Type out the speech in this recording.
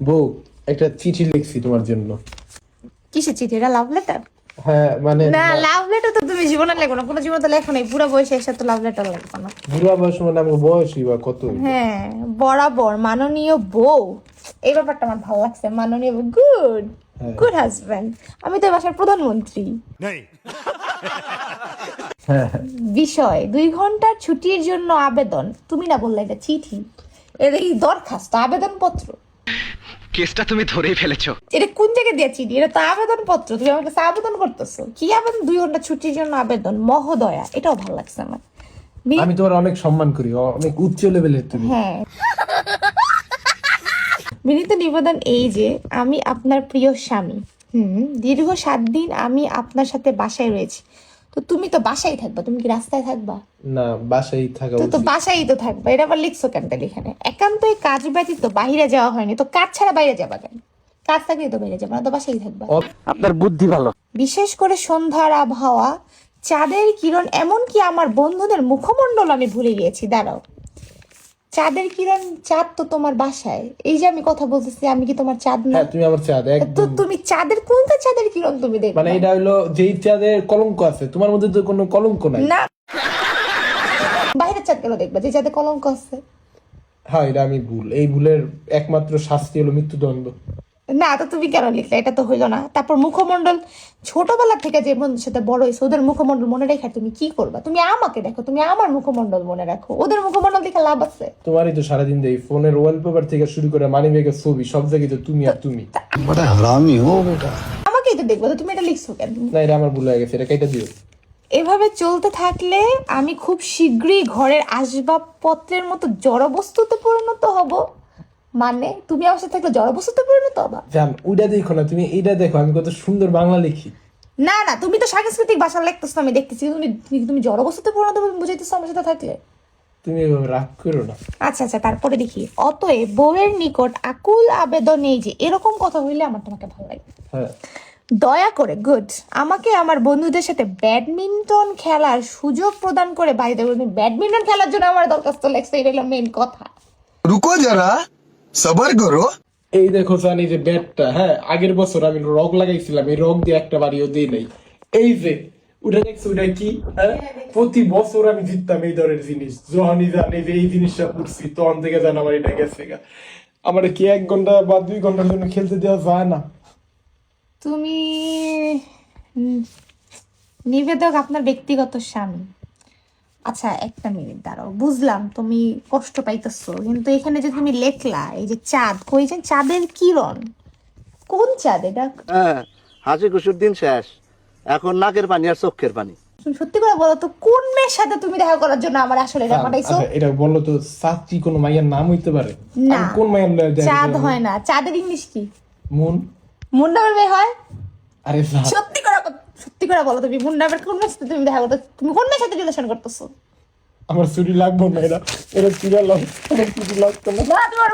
বউ, একটা চিঠি লিখছি তোমার জন্য। কিসের চিঠি? এটা লাভ লেটার? হ্যাঁ মানে না, লাভ লেটার তো তুমি জীবনে লেখো না, কোনো জীবনে তো লেখো নাই, বুড়া বয়সে এসে তো লাভ লেটার লেখো না। বুড়া বয়স মানে আমার বয়সই বা কত? হ্যাঁ, বরাবর মাননীয় বউ, এই ব্যাপারটা আমার ভালো লাগছে। মাননীয় গুড গুড হাজবেন্ড। আমি তো এই বাসার প্রধানমন্ত্রী। হ্যাঁ বিষয় 2 ঘন্টার ছুটির জন্য আবেদন। তুমি না বললে এটা চিঠি? এটা এই দরখাস্ত, আবেদনপত্র। কেসটা তুমি ধরেই ফেলেছো। এটা কোন জায়গায় দিয়ে চিঠি? এটা তো আবেদনপত্র। তুমি আমার কাছে আবেদন করতেছো কি? আবেদন? 2 ঘন্টা ছুটির জন্য আবেদন, মহোদয়া। এটাও ভালো লাগছে আমার। আমি তোমার অনেক সম্মান করি, অনেক উচ্চ লেভেলের তুমি। হ্যাঁ, বিনীত নিবেদন এই যে, আমি আপনার প্রিয় স্বামী। দীর্ঘ 7 দিন আমি আপনার সাথে বাসায় রয়েছি। তো তুমি তো বাসায় থাকবা, তুমি কি রাস্তায় থাকবা? না, বাসায় থাকা তো উচিত। বাসায় তো থাকবা। এটা আবার লিখছো কেন তাহলে এখানে? একান্তই কাজ ব্যতীত বাহিরে যাওয়া হয়নি। তো কাজ ছাড়া বাইরে যাবা কেন? কাজ থাকলে তো বাইরে যাবা না, তো বাসায় থাকবা। আপনার বুদ্ধি ভালো। বিশেষ করে সন্ধ্যার আবহাওয়া, চাঁদের কিরণ, এমনকি আমার বন্ধুদের মুখমণ্ডল আমি ভুলে গিয়েছি। দাঁড়াও, চাঁদের কিরণ, চাঁদ তো তোমার বাসায়। এই যে আমি কথা বলতেছি, আমি কি তোমার চাঁদ না? হ্যাঁ, তুমি আমার চাঁদ তো একদম। তুমি চাঁদের কোনটা চাঁদের কিরণ তুমি দেখবে? মানে এটা হলো যেই চাঁদের কলঙ্ক আছে, তোমার মধ্যে তো কোনো কলঙ্ক নাই। না, বাইরের চাঁদ কেন দেখবে যে চাঁদে কলঙ্ক আছে? হ্যাঁ, এটা আমি ভুল। এই ভুলের একমাত্র শাস্তি হলো মৃত্যুদণ্ড। না, তো তুমি কেন লিখলে? এটা তো হইলো না। তারপর মুখমণ্ডল, ছোটবেলা থেকে যে বন্ধুর সাথে বড় হয়েছে, ওদের মুখমণ্ডল মনে রেখে তুমি কি করবা? তুমি আমাকে দেখো, তুমি আমার মুখমণ্ডল মনে রাখো। ওদের মুখমণ্ডল দেখে লাভ আছে? তোমারই তো সারাদিন দেই ফোনের ওয়ালপেপার থেকে শুরু করে মানি ব্যাগের ছবি, সব জায়গায় তো তুমি আর তুমি। बड़ा हरामी हो बेटा। আমাকেই তো দেখবো। তো তুমি এটা লিখছো কেন? না, এটা আমার ভুল হয়ে গেছে, এটা কেটে দিও। এভাবে চলতে থাকলে আমি খুব শীঘ্রই ঘরের আসবাবপত্রের মতো জড়বস্তুতে পরিণত হব। মানে তুমি আমার সাথে থাকলে জড়বস্তুতে পরিণত হবা? জান, ওইটা দেখো না, তুমি এইটা দেখো, আমি কত সুন্দর বাংলা লিখি। না না, তুমি তো সাংস্কৃতিক ভাষা লিখতেছো, আমি দেখতেছি। তুমি জড়বস্তুতে পরিণত হবে বুঝাইতেছো আমার সাথে থাকলে? তুমি এভাবে রাগ করো না। আচ্ছা আচ্ছা, তারপরে দেখি। অতএব বউয়ের নিকট আকুল আবেদন এই যে, এরকম কথা হইলে আমার তোমাকে ভালো লাগে। হ্যাঁ, দয়া করে গুড আমাকে আমার বন্ধুদের সাথে ব্যাডমিন্টন খেলার সুযোগ প্রদান করে বাড়িতে বলবেন। ব্যাডমিন্টন খেলার জন্য আমার দরখাস্ত লেখছে, এটা হলো মেন কথা। रुको जरा सबर करो। এই দেখো জানি যে ব্যাটটা, হ্যাঁ আগের বছর আমি রগ লাগাইছিলাম, এই রগ দিয়ে একটা বাড়িও দিই নাই। এই যে ওটা দেখছো, ওটা কি? হ্যাঁ, প্রতি বছর আমি জিততাম এই ধরনের জিনিস। যখনই জানি যে এই জিনিসটা করছি, তখন থেকে জান আমার এটা গেছে গা। আমার কি 1 ঘন্টা বা 2 ঘন্টার জন্য খেলতে দেওয়া যায় না? তুমি নিবেদক আপনার ব্যক্তিগত স্বামী। আচ্ছা, একটা মিনিট দাঁড়াও। বুঝলাম তুমি কষ্ট পাইতেছো, কিন্তু এখানে যে তুমি লেখলা এই যে চাঁদ, কই যে চাঁদের কিরণ, কোন চাঁদ এটা? হ্যাঁ, হাসি খুশির দিন শেষ, এখন নাকের পানি আর চোখের পানি। তুমি সত্যি করে বলো তো, কোন মেয়ের সাথে তুমি দেখা করার জন্য আমার আসলে এটা পাঠাইছো? আচ্ছা, এটা বললো তো, সাচি কোন মাইয়ার নাম হইতে পারে? না, আমি কোন মাইয়ার নাম জানি? চাঁদ হয় না। চাঁদের ইংলিশ কি? মুন। মুন্ডাবের মেয়ে হয়? আরে যা। সত্যি করে বলো, তুমি মুন্ডাবের কোন মেয়ের সাথে তুমি দেখা করতে? তুমি কোন মেয়ের সাথে রিলেশন করতেছো? আমার চুরি লাগবো না, এটা এটা চুরি লাগতো না। না, তোমার